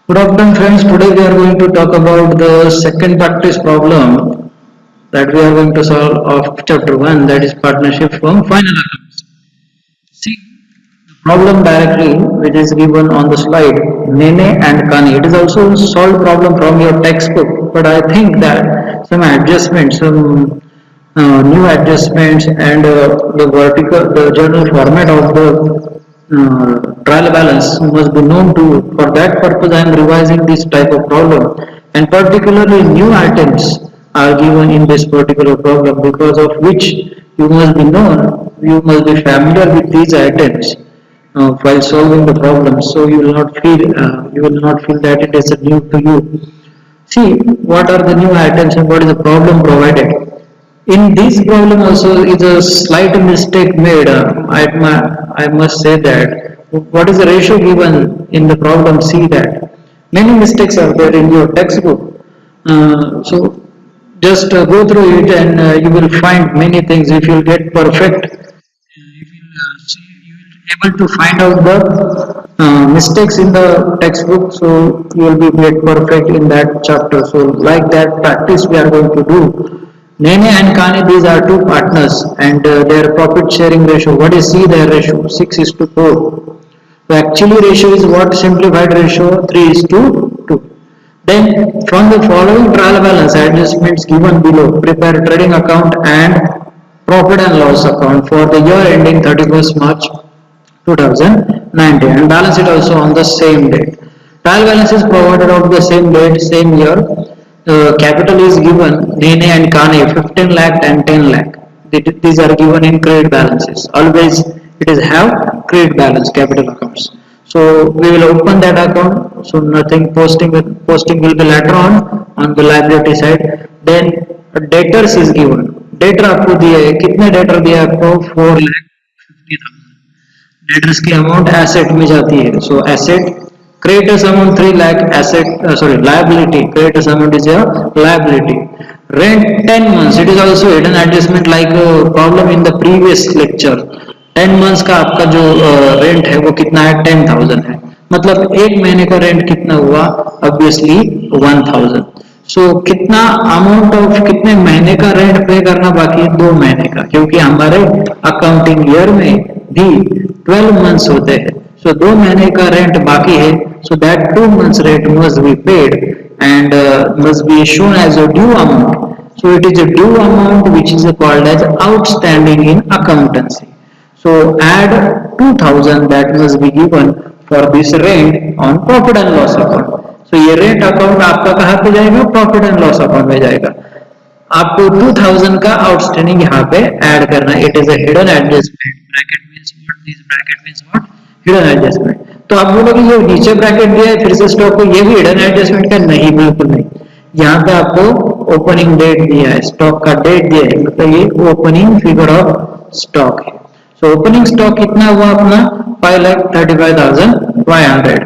Good afternoon friends, today we are going to talk about the second practice problem that we are going to solve of chapter 1, that is partnership from final accounts. See the problem directly which is given on the slide, Nene and Kani. It is also a solved problem from your textbook, but I think that some adjustments, some new adjustments and the journal format of the trial balance must be known to you. For that purpose, I am revising this type of problem, and particularly new items are given in this particular problem, because of which you must be known, you must be familiar with these items while solving the problem. So you will not feel that it is new to you. See what are the new items and what is the problem provided. In this problem also is a slight mistake made. I must say that what is the ratio given in the problem? See that many mistakes are there in your textbook. So just go through it and you will find many things. If you get perfect, you will able to find out the mistakes in the textbook. So you will be get perfect in that chapter. So like that practice we are going to do. Nene and Kani, these are two partners and their profit sharing ratio. What is C their ratio? 6 is to 4. So actually ratio is what? Simplified ratio 3 is to 2. Then from the following trial balance adjustments given below, prepare trading account and profit and loss account for the year ending 31st March 2019 and balance it also on the same date. Trial balance is provided of the same date, same year. Capital is given Nene and Kane 15 lakh and 10 lakh. These are given in credit balances. Always it is have credit balance capital accounts. So we will open that account. So nothing posting will be later on the liability side. Then debtors is given. Debtor आपको दिया है कितने debtor दिया है आपको 4,50,000. Debtors की amount asset में जाती है सो asset creditors amount 3 lakh asset sorry liability creditors amount is a liability. Rent 10 months, it is also hidden adjustment like problem in the previous lecture. 10 months का आपका जो रेंट है वो कितना है 10,000 है, मतलब एक महीने का रेंट कितना हुआ ऑब्वियसली 1,000. सो कितना अमाउंट ऑफ कितने महीने का रेंट पे करना बाकी है 2 महीने का, क्योंकि हमारे अकाउंटिंग ईयर में भी 12 मंथ्स होते हैं. सो 2 महीने का रेंट बाकी है. So that 2 months rent must be paid and must be shown as a due amount. So it is a due amount which is called as outstanding in accountancy. So add 2,000 that must be given for this rent on profit and loss account. So ये rent account आपका कहाँ पे जाएगा? Profit and loss account में जाएगा. आपको 2000 का outstanding यहाँ पे ऐड करना है. It is a hidden adjustment. Bracket means what? This bracket means what? Hidden adjustment. तो आप बोलोगे ये नीचे ब्रैकेट दिया है फिर से स्टॉक को, ये भी हिडन एडजस्टमेंट का नहीं, बिल्कुल नहीं. यहाँ पे आपको ओपनिंग डेट दिया है, स्टॉक का डेट दिया है, मतलब ये ओपनिंग फिगर ऑफ स्टॉक है. सो ओपनिंग स्टॉक कितना हुआ अपना 5,35,500.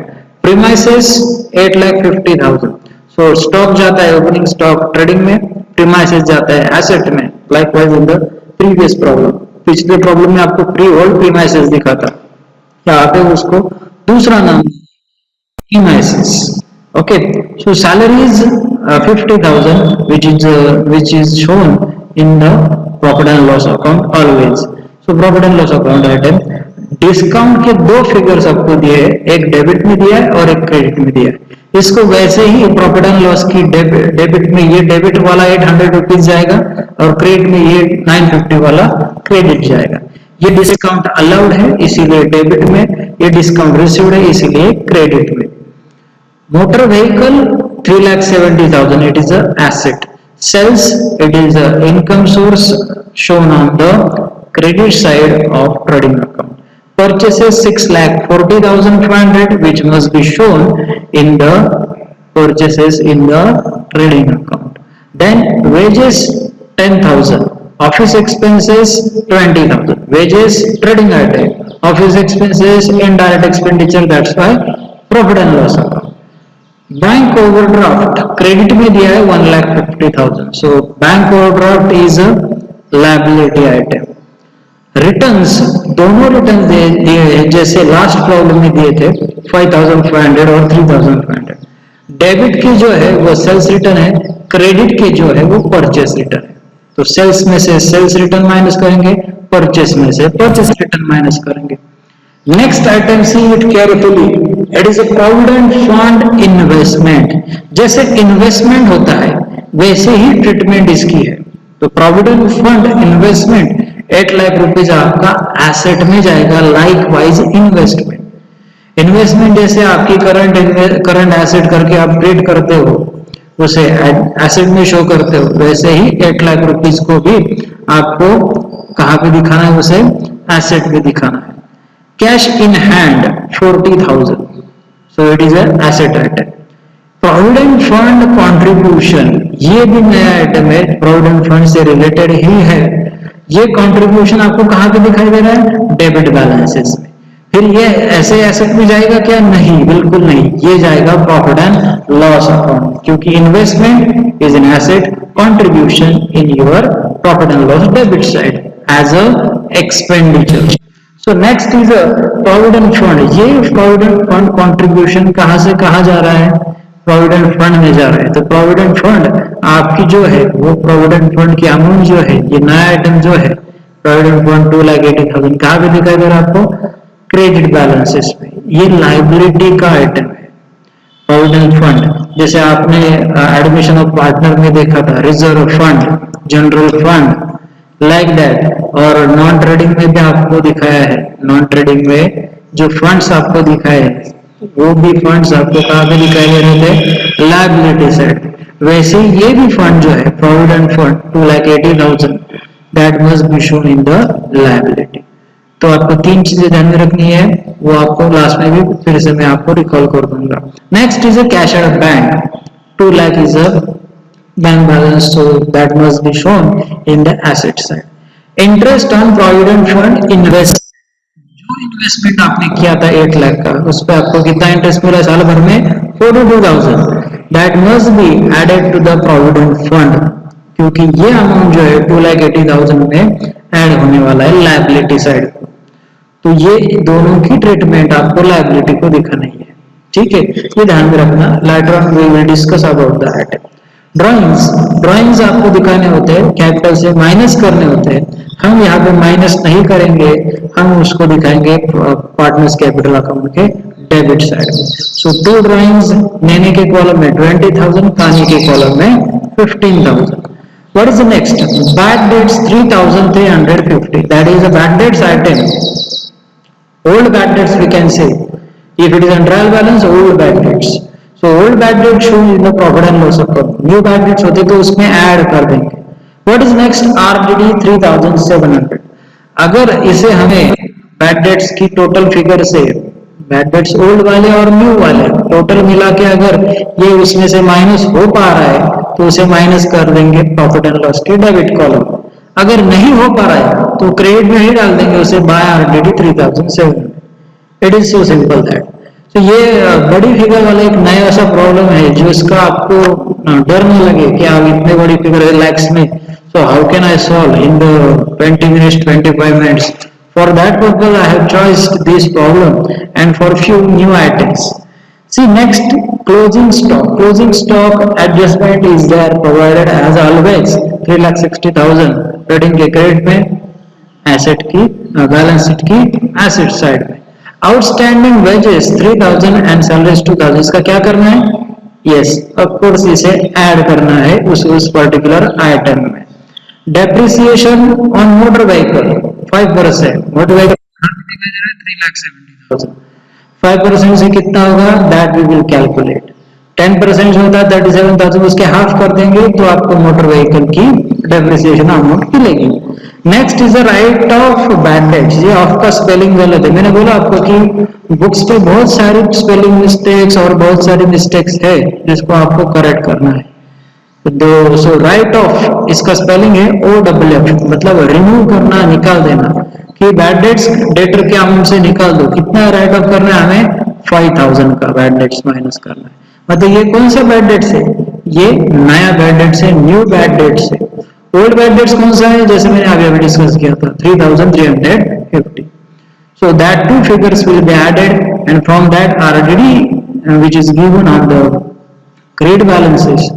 प्रीमाइसेस 8,50,000. सो स्टॉक जाता है ओपनिंग स्टॉक ट्रेडिंग में, प्रीमाइसेस जाता है एसेट में. Likewise in the previous problem, पिछले प्रॉब्लम में आपको प्री होल्ड प्रीमाइसेस दिखा था, यहाँ पे उसको दूसरा नाम premises. Okay, so salary is 50,000 which is shown in the profit and loss account always. So profit and loss account item. Discount के दो फिगर्स आपको दिए हैं, एक डेबिट में दिया है और एक क्रेडिट में दिया है. इसको वैसे ही प्रॉफिट एंड लॉस की डेबिट में ये डेबिट वाला 800 रुपीज जाएगा और क्रेडिट में ये 950 वाला क्रेडिट जाएगा. ये डिस्काउंट अलाउड है इसीलिए डेबिट में, ये डिस्काउंट रिसीव्ड है इसीलिए क्रेडिट में. Motor vehicle 3,70,000, it is a asset. Sales, it is a income source shown on the credit side of trading account. Purchases 6,40,500 which must be shown in the purchases in the trading account. Then wages 10,000. Office expenses 20,000. Wages trading item. Office expenses indirect expenditure, that's why profit and loss account. Bank overdraft credit में दिया है 1,50,000. So bank overdraft is a liability item. Returns, दोनों returns दिए हैं जैसे last problem में दिए थे 5,500 और 3,500. डेबिट की जो है वो सेल्स रिटर्न है, क्रेडिट की जो है वो परचेस रिटर्न है। तो सेल्स में से सेल्स रिटर्न माइनस करेंगे, परचेस में से परचेस रिटर्न माइनस करेंगे। Next item, see it carefully, it is a provident fund investment. जैसे इन्वेस्टमेंट होता है वैसे ही ट्रीटमेंट इसकी है। तो provident fund investment 8 lakh rupees आपका एसेट में जाएगा, लाइक वाइज इन्वेस्टमेंट। इन्वेस्टमेंट जैसे आपकी करंट एसेट करके आप ट्रेड करते हो, उसे एसेट में शो करते हो, वैसे ही 8 लाख रुपीज को भी आपको कहां पे दिखाना है, उसे एसेट में दिखाना है। Cash in hand 40,000, so it is an asset item. Provident fund contribution, ये भी नया आइटम है, प्रोविडेंट फंड से रिलेटेड ही है। ये कंट्रीब्यूशन आपको कहां पे दिखाई दे रहा है, डेबिट बैलेंसेस में। फिर ये ऐसे एसेट में जाएगा क्या, नहीं, बिल्कुल नहीं, ये जाएगा प्रॉफिट एंड लॉस अकाउंट, क्योंकि investment is an asset, contribution in your profit and loss debit side as a expenditure. So next is a provident fund. ये प्रोविडेंट फंड कंट्रीब्यूशन कहां से कहां जा रहा है, प्रोविडेंट फंड में जा रहा है। तो प्रोविडेंट फंड आपकी जो है वो प्रोविडेंट फंड की अमाउंट जो है, ये नया आइटम जो है प्रोविडेंट फंड 2,80,000 कहां पे दिखाई दे रहा है आपको, क्रेडिट बैलेंसेस में। ये लाइबिलिटी का आइटम है प्रोविडेंट फंड। जैसे आपने एडमिशन ऑफ पार्टनर में देखा था, reserve fund, general fund, like that. और नॉन ट्रेडिंग में भी आपको दिखाया है, नॉन ट्रेडिंग में जो फंड्स आपको दिखाए हैं वो भी फंड्स आपको कहां पे दिखाई दे रहे थे, लायबिलिटी साइड। वैसे ये भी फंड जो है provident fund 2,80,000 that must be shown in the liability. तो आपको तीन चीजें ध्यान में रखनी है, वो आपको लास्ट में भी फिर से मैं आपको रिकॉल कर दूंगा। Next is a cash at bank, 2 lakh is a bank balance, so that must be shown in the asset side. Interest on provident fund invest, जो इन्वेस्टमेंट आपने किया था 8 लाख का, उस पर आपको कितना इंटरेस्ट मिला साल भर में, 42,000, that must be added to the provident fund, क्योंकि ये अमाउंट जो है 2,80,000 में ऐड होने वाला है लायबिलिटी साइड। तो ये दोनों की ट्रीटमेंट आपको लायबिलिटी को दिखाना ही है, ठीक है, ये ध्यान में रखना। Later on we will discuss about the item. Drawings, drawings आपको दिखाने होते हैं, कैपिटल से माइनस करने होते हैं। हम यहाँ पे माइनस नहीं करेंगे, हम उसको दिखाएंगे पार्टनर्स कैपिटल अकाउंट के डेबिट साइड में। सो 2 ड्राइंग्स, नैने के कॉलम में 20,000, कानी के कॉलम में 15,000। What is the next? Bad debts 3,350. That is a bad debts item. Old bad debts we can say. If it is on trial balance, old bad debts. So old bad debts shown in the profit and loss account. New bad debts होते तो उसमें add कर देंगे। What is next? RDD 3,700. अगर इसे हमें bad debts की total figure से, बैड डेट्स ओल्ड वाले और न्यू वाले टोटल मिला के अगर ये उसमें से माइनस हो पा रहा है तो उसे माइनस कर देंगे प्रॉफिट एंड लॉस के डेबिट कॉलम। अगर नहीं हो पा रहा है तो क्रेडिट में ही डाल देंगे उसे by RDD 3,700। It is so simple that. तो ये बड़ी फिगर वाला एक नया ऐसा प्रॉब्लम है जो इसका आपको डर नहीं लगे कि आप इतने बड़ी फिगर है लैक्स में, so how can I solve in the 20 minutes 25 minutes। For that purpose, I have chosen this problem and for few new items. See next, closing stock. Closing stock adjustment is there provided as always 3,60,000 trading के credit में, asset की balance sheet की asset side में। Outstanding wages 3,000 and salaries 2,000, इसका क्या करना है, yes of course इसे ऐड करना है उस पर्टिकुलर आइटम में। Depreciation on motor vehicle 5%, motor vehicle 3,70,000, 5% से कितना होगा, दैट वी विल कैलकुलेट। 10% होता है 37,000, उसके हाफ कर देंगे तो आपको मोटर व्हीकल की डेप्रिसिएशन अमाउंट मिलेगी। Next is a right of bad debts. ये ऑफ का स्पेलिंग गलत है, मैंने बोला आपको कि बुक्स पे बहुत सारी स्पेलिंग मिस्टेक्स और बहुत सारी मिस्टेक्स है जिसको आपको करेक्ट करना है। तो सो राइट ऑफ इसका स्पेलिंग है OFF, मतलब रिमूव करना, निकाल देना, कि बैड डेट्स डेटर के अमाउंट से निकाल दो। कितना राइट ऑफ करना है हमें, 5,000 का बैड डेट्स माइनस करना है। मतलब ये कौन सा बैड डेट्स है, ये नया बैड डेट्स है, न्यू बैड डेट्स है। ओल्ड बैड डेट्स कौन सा है, जैसे मैंने अभी डिस्कस किया था 3,350। So that two figures will be added and from that RDD which is given on the Credit balances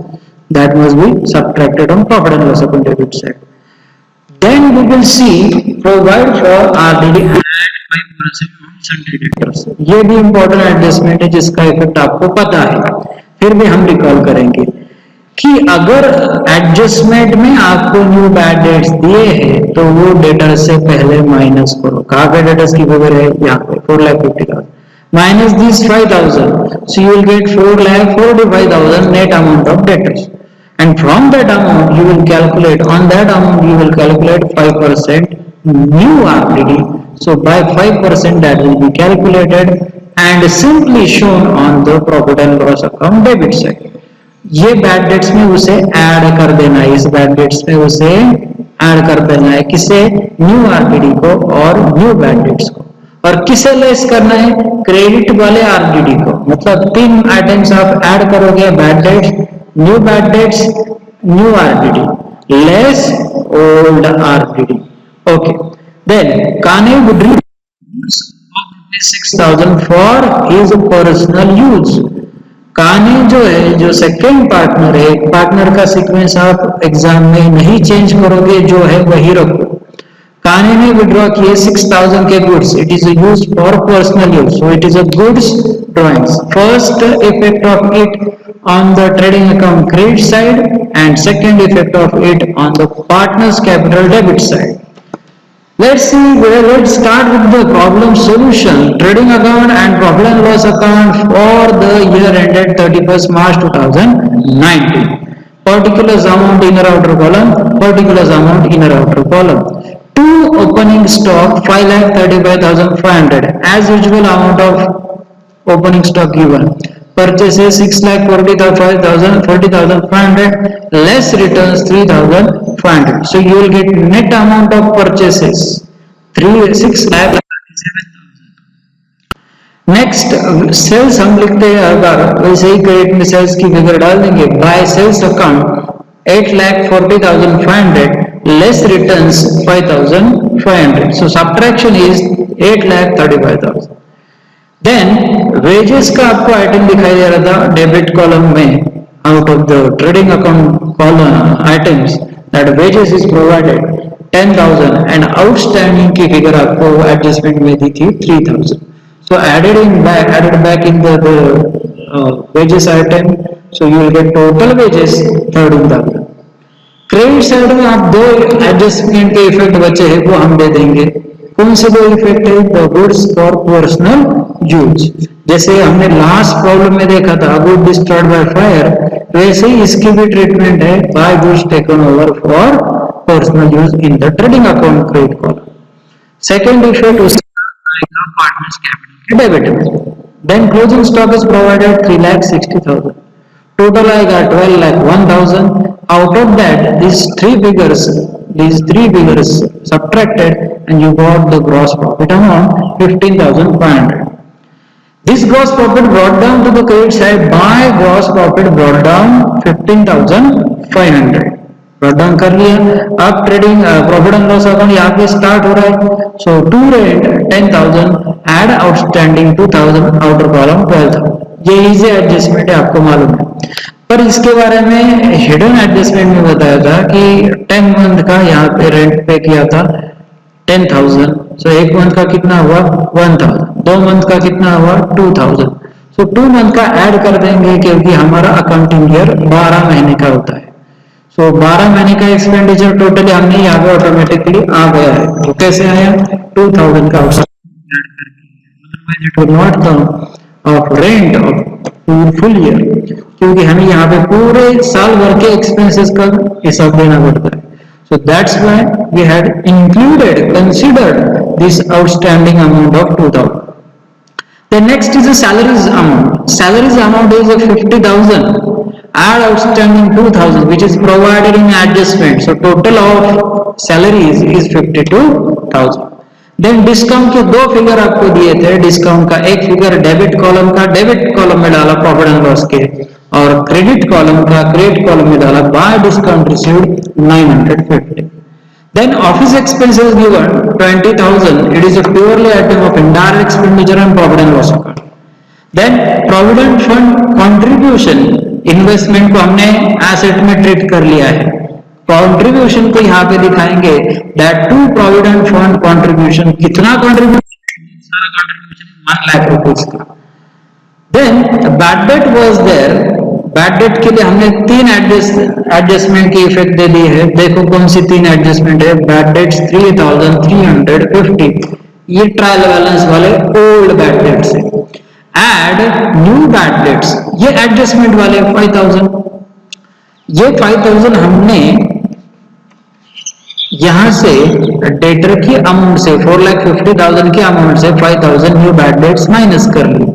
that must be subtracted on profit and loss account debit side. Then we will see provide for RDD and 5% on sundry debtors. ये भी important adjustment है जिसका effect आपको पता है, फिर भी हम रिकॉल करेंगे कि अगर एडजस्टमेंट में आपको न्यू बैड डेट्स दिए हैं तो वो डेटर्स से पहले माइनस करो. कहाँ पे डेटर्स की फिगर है? यहाँ पे 4,50,000 minus these 5,000, so you will get 4,45,000 net amount of debtors, and from that amount you will calculate, on that amount you will calculate 5% new RTD. So by 5% that will be calculated and simply shown on the profit and loss account debit side. ये bad debts में उसे add कर देना है, इस bad debts में उसे add कर देना है, किसे? न्यू आरडीडी को और न्यू बैड डेट्स को. और किसे लेस करना है? क्रेडिट वाले आरडीडी को. मतलब तीन आइटम्स आप ऐड करोगे, bad debts, new bad debts, new RDD, less old RDD. Okay, then Kane would reduce 6,000 for his personal use. काने जो है, जो सेकेंड पार्टनर है, पार्टनर का सीक्वेंस आप एग्जाम में नहीं चेंज करोगे, जो है वही रखो. काने ने विड्रॉ किए 6,000 के goods. It is use for personal use, so it is a goods drawings. First effect of it on the trading account credit side and second effect of it on the partner's capital debit side. Let's start with the problem solution. Trading account and profit and loss account for the year ended 31st March 2019. Particulars amount inner outer column, particulars amount inner outer column. To opening stock 5,35,500 as usual amount of opening stock given. Purchases 6,40,500 less returns 3,500. So you will get net amount of purchases 6,37,000. Next sales हम लिखते हैं, अगर वैसे ही credit में sales की figure डाल देंगे. By sales account 8,40,500 less returns 5,500. So subtraction is 8,35,000. Then wages का आपको आइटम दिखाई दे रहा था डेबिट कॉलम में, out of the trading account column items that wages is provided 10,000 and outstanding की फिगर आपको एडजस्टमेंट में दी थी 3,000. So added back in the wages item, so you will get total wages 13,000. Credit side में आप दो adjustment के effect बचे हैं, वो हम दे देंगे. कौन से दो इफेक्ट है? The goods for personal use. जैसे हमने लास्ट प्रॉब्लम में देखा था गुड डिस्ट्रॉयड बाय फायर, वैसे ही इसकी भी ट्रीटमेंट है by goods taken over for personal use in the trading account credit column. Second effect उसका पार्टनर्स कैपिटल डेबिट में. Then closing stock is provided 3,60,000. Total आएगा 12,01,000. Out of that, these three figures subtracted and you got the gross profit amount 15,500. This gross profit brought down to the credit side by gross profit brought down 15,500. brought down कर लिया. अब trading profit and loss account यहाँ पे start हो रहा है. So to rate 10,000 add outstanding 2,000 outer column 12,000. ये easy adjustment है, आपको मालूम है. पर इसके बारे में हिडन एडजस्टमेंट में बताया था कि 10 मंथ का यहाँ पे रेंट पे किया था 10,000. सो एक मंथ का कितना हुआ? 1,000. 2 मंथ का कितना हुआ? 2,000. सो 2 मंथ का ऐड कर देंगे क्योंकि हमारा अकाउंटिंग ईयर 12 महीने का होता है. सो 12 महीने का एक्सपेंडिचर टोटली हमने यहाँ पे ऑटोमेटिकली आ गया है. तो कैसे आया? 2,000 का not of rent of full year, क्योंकि हमें यहाँ पे पूरे साल भर के एक्सपेंसेस का हिसाब देना पड़ता है. So that's why we had considered this outstanding amount of 2,000. The next is the salaries amount. Salaries amount is 50,000. Add outstanding 2,000, which is provided in adjustment. So total of salaries is 52,000. Then discount के दो figure आपको दिए थे. Discount का एक figure debit column का debit column में डाला प्रॉफिट एंड लॉस के, और क्रेडिट कॉलम का क्रेडिट कॉलम में डाला by discount received 950. Then office expenses given 20,000. It is a purely item of indirect expenditure and profit and loss account. Then provident fund contribution investment को हमने asset में treat कर लिया है। Contribution को यहाँ पे दिखाएंगे that to provident fund contribution, कितना कंट्रीब्यूशन, सारा कंट्रीब्यूशन 1 लाख रुपीज का। Then bad debt was there, bad debt के लिए हमने 3 एडजस्टमेंट की इफेक्ट दे दी है। देखो कौन सी 3 एडजस्टमेंट है। बैड डेट्स 3350, ये ट्रायल बैलेंस वाले ओल्ड बैड डेट्स है। एड न्यू बैड डेट्स, ये एडजस्टमेंट वाले 5000, ये 5000 हमने यहां से डेटर की अमाउंट से 4,50,000 के अमाउंट से 5000 न्यू बैड डेट्स माइनस कर ली,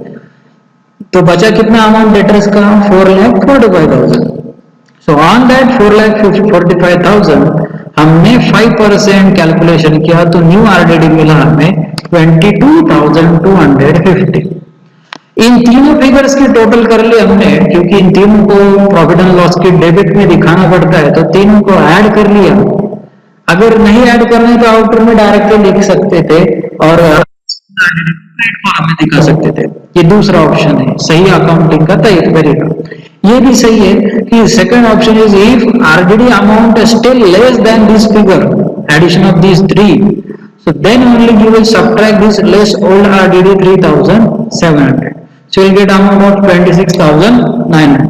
तो बचा कितना अमाउंट डेटर्स का 4,45,000। सो ऑन दैट 4,45,000 हमने 5% कैलकुलेशन किया तो न्यू आरडीडी मिला हमें 22,250। इन तीनों फिगर्स की टोटल कर ली हमने, क्योंकि इन तीनों को प्रॉफिट एंड लॉस के डेबिट में दिखाना पड़ता है, तो तीनों को ऐड कर लिया। अगर नहीं ऐड करने तो आउटर में डायरेक्टली लिख सकते थे और हमें दिखा सकते थे। ये दूसरा ऑप्शन है, सही अकाउंटिंग का तरीका। ये भी सही है कि second option is if RDD amount still less than this figure, addition of this 3, so then only you will subtract this less old RDD 3,700, so you'll get amount of 26,900।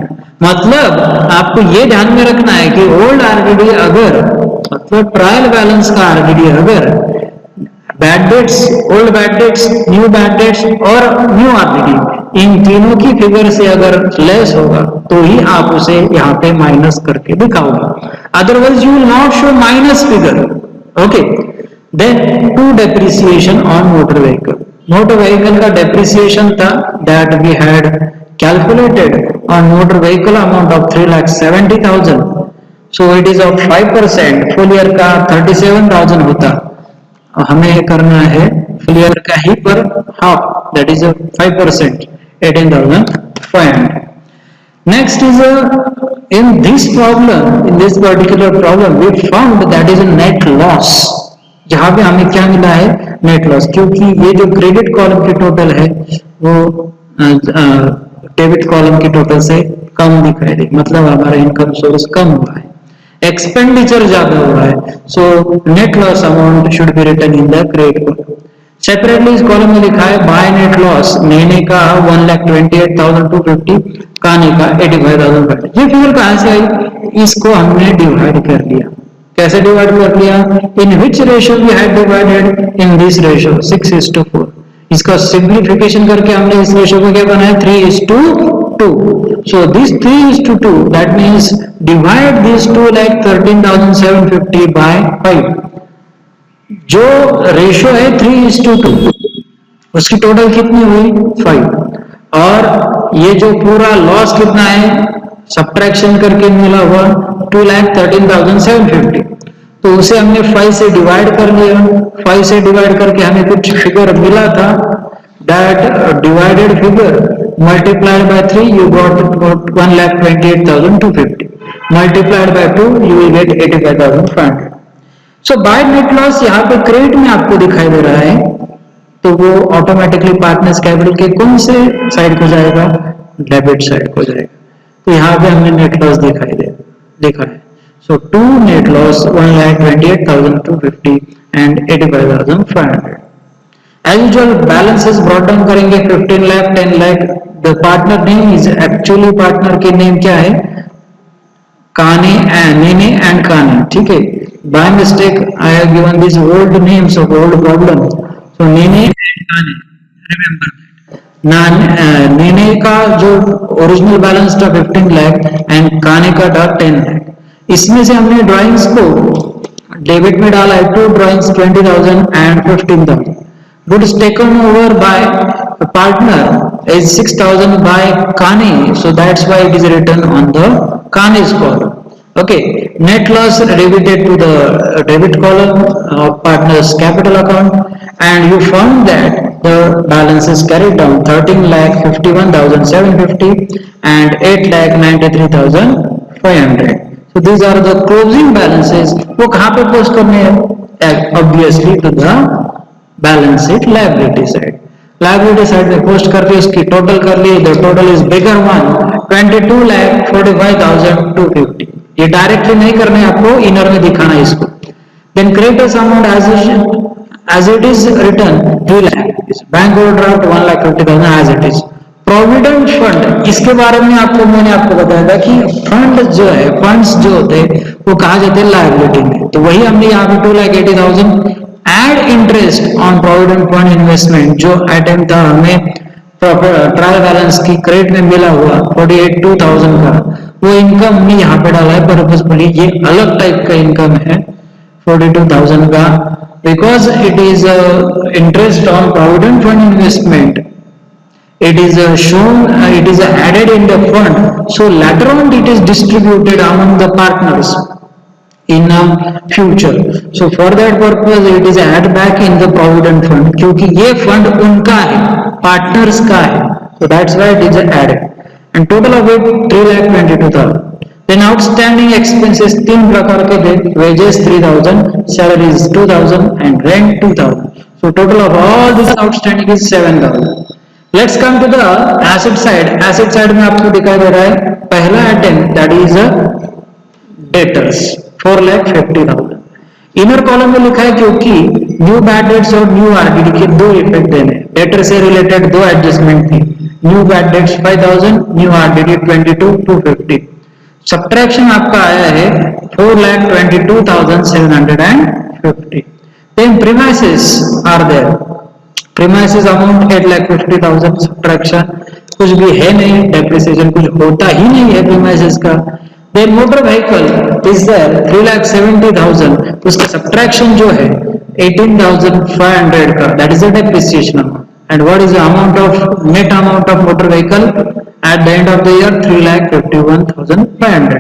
मतलब आपको ये ध्यान में रखना है कि ओल्ड आरडीडी अगर, मतलब ट्रायल बैलेंस का आरडीडी अगर bad debts, old bad debts, new bad dates और न्यू आरडीडी, इन तीनों की फिगर से अगर लेस होगा तो ही आप उसे यहाँ पे माइनस करके दिखाओगे, otherwise you will not show minus figure. Okay, then to depreciation on motor vehicle, motor vehicle का डेप्रिसिएशन था that we had calculated on motor vehicle amount of 3,70,000, so it is of 5%, full year का 37,000 होता, हमें करना है full year का ही पर half, that is 5%, 18,500। Next is in this problem, in this particular problem, we found that is a net loss। यहाँ पे हमें क्या मिला है, नेट लॉस, क्योंकि ये जो क्रेडिट कॉलम की टोटल है वो डेबिट कॉलम की टोटल से कम दिखाई दे, मतलब हमारा इनकम सोर्स कम हुआ है, एक्सपेंडिचर ज्यादा हुआ है, so net loss amount should be written in the credit column. Separately इस कॉलम में लिखा है बाय नेट लॉस, नैने का 1,28,250, काने का 85,000। ये फिगर कहां से आई, इसको हमने डिवाइड कर लिया। कैसे डिवाइड कर लिया, in which ratio we had divided, in this ratio 6:4। इसका सिंप्लीफिकेशन करके हमने इस रेशियो को क्या बनाया, 3:2। So this 3:2, that means divide this 2,13,750 by 5। जो रेशियो है 3:2, उसकी टोटल कितनी हुई 5, और ये जो पूरा लॉस कितना है सब्ट्रैक्शन करके मिला हुआ 2,13,750, तो उसे हमने 5 से डिवाइड कर लिया। 5 से डिवाइड करके हमें कुछ फिगर मिला था, that divided figure multiplied by 3 you got 1,28,250, multiplied by 2 you will get 85,500। So by net loss यहाँ पे क्रेडिट में आपको दिखाई दे रहा है, तो वो ऑटोमेटिकली पार्टनर्स कैपिटल के कौन से साइड को जाएगा, डेबिट साइड को जाएगा। तो यहाँ पे हमने नेट लॉस देखा है। So to net loss 1,28,250 and 85,500। As usual balance is brought down करेंगे 15 lakh 10 lakh. The partner name is actually, partner के नेम क्या है, काने एंड नेने एंड काने, ठीक है। By mistake I have given this old names of old problem, so Nene and Kane, remember Nene का जो original balance था 15 lakh and काने का था 10 लाख। इसमें से हमने ड्राइंग्स को डेबिट में डाला है, 2 drawings 20,000 and 15,000। Goods taken over by partner is 6,000 by Kane, so that's why it is written on the Kane's column. Okay, net loss debited to the debit column of partner's capital account, and you found that the balance is carried down 13,51,750 and 8,93,500. So these are the closing balances. वो कहाँ पे post करने हैं? Obviously to the balance sheet liability side. Liability side में post करके उसकी total कर ली, the total is bigger one 22,45,250। ये डायरेक्टली नहीं करना है आपको, इनर में दिखाना है इसको। Then creditors amount as it is written 3 lakh, bank overdraft 1,50,000 as it is। Provident fund, इसके बारे में मैंने आपको बताया था कि फंड जो है, फंड्स जो होते हैं वो कहा जाते हैं लायबिलिटी में, तो वही हमने यहाँ पे 2,80,000 add interest on provident fund investment जो आइटम था हमें ट्रायल बैलेंस की क्रेडिट में मिला हुआ 48,2,000 का, वो इनकम हमने यहाँ पे डाला है पर्पसफुली। ये अलग टाइप का इनकम है 42,000 का, because it is interest on provident fund investment, it is shown, it is added in the fund, so later on it is distributed among the partners in future, so for that purpose it is add back in the provident fund, क्योंकि ये fund उनका है, partners का है, so that's why it is added, and total of it 3,22,000। then outstanding expenses तीन प्रकार के थे, wages 3,000, salaries 2,000 and rent 2,000, so total of all this outstanding is 7,000। let's come to the asset side। asset side में आपको दिखाई दे रहा है पहला item, that is debtors 4,50,000। Inner column में लिखा है क्योंकि न्यू बैड डेट्स और न्यू आरडीडी के दो इफेक्ट देने, डेटर से रिलेटेड दो एडजस्टमेंट थी, new bad dates 5,000, new RDD 22,250। Subtraction आपका आया है 4,22,750। then premises are there, premises amount 8,50,000, subtraction कुछ भी है नहीं, डेप्रिसिएशन कुछ होता ही नहीं है premises का। then motor vehicle is there 3,70,000, उसका सब्ट्रैक्शन जो है 18,500 का, that is the depreciation amount। and what is the amount of net amount of motor vehicle at the end of the year 3,51,500।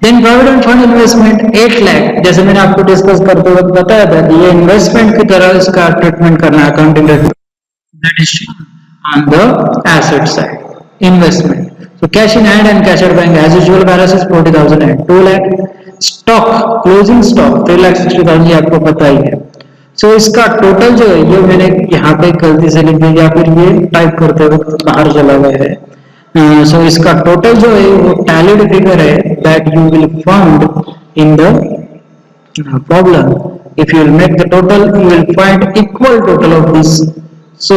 then provident fund investment 8 lakh, जैसे मैंने आपको discuss करते वक्त बताया था कि ये इन्वेस्टमेंट की तरह इसका ट्रीटमेंट करना है, accounting that is shown on the asset side investment। so cash in hand and cash at bank as usual balance is 40,000 and 2 lakh। stock closing stock 3,60,000, ये आपको पता ही है। so इसका टोटल जो है, ये मैंने यहाँ पे गलती से लिख दिया, फिर ये टाइप करते वक्त बाहर चला गया है। so इसका टोटल जो है वो टैलीड फिगर है, that you will find in the problem। if you will make the total you will find equal total of this, so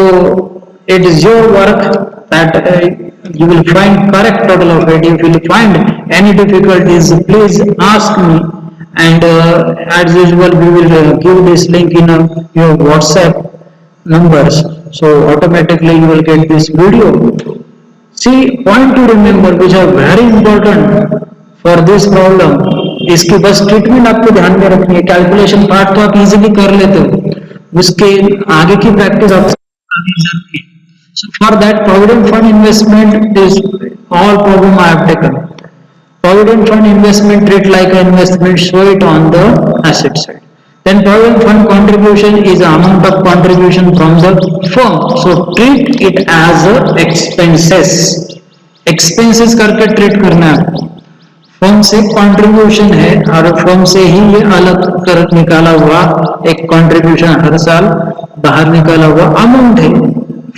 it is your work that you will find correct total of it। if you will find any difficulties please ask me, and as usual we will give this link in your WhatsApp numbers, so automatically you will get this video। see point to remember which are very important for this problem, इसकी बस treatment आपको ध्यान में रखनी है। Calculation part तो आप easily कर लेते हो, उसके आगे की प्रैक्टिस आप so for that provident fund investment is all problem I have taken। provident fund investment treat like an investment, show it on the asset side। then provident fund contribution is the amount of contribution from the firm, so treat it as expenses, expenses करके treat करना है। Firm से contribution है और firm से ही ये अलग कर निकाला हुआ एक कंट्रीब्यूशन हर साल बाहर निकाला हुआ अमाउंट है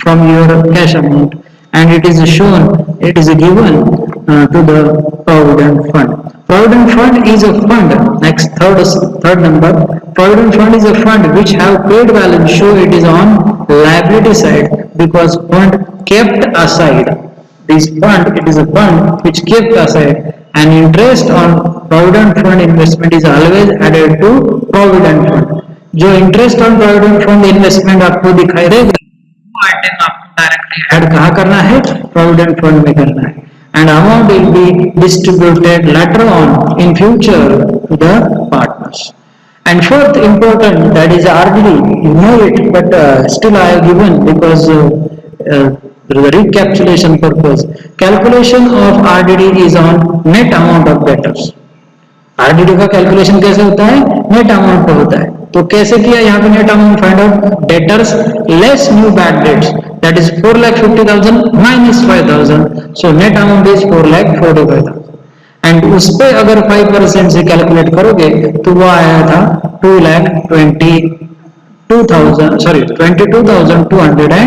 from your cash amount, and it is shown, it is given to the provident fund। provident fund is a fund, next third number, provident fund is a fund which have paid balance, show it is on liability side because fund kept aside, this fund, it is a fund which kept aside, and interest on provident fund investment is always added to provident fund। जो interest on provident fund investment आपको दिखाई देगा वो item आपको directly add कहाँ करना है, provident fund में करना है, and amount will be distributed later on in future to the partners। and fourth important, that is RDD, you know it, but still I have given because the recapitulation purpose। calculation of RDD is on net amount of debtors। RDD का calculation कैसे होता है, net amount पे होता है, तो कैसे किया यहाँ पे net amount find out, debtors less new bad dates, that is 4,50,000 minus 5,000, so net amount is 4,45,000। And उस पे अगर 5% से कैलकुलेट करोगे तो वो आया था 22,250।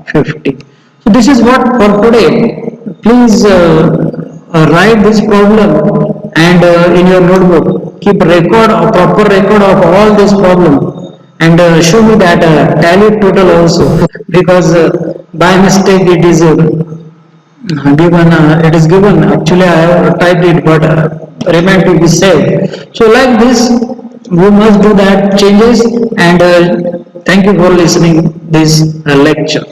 50. So this is what for today. Please write this problem and in your notebook keep record a proper record of all this problem and show me that tally total also because by mistake it is given it is given actually I have typed it but remain to be saved. So like this we must do that changes and thank you for listening this lecture.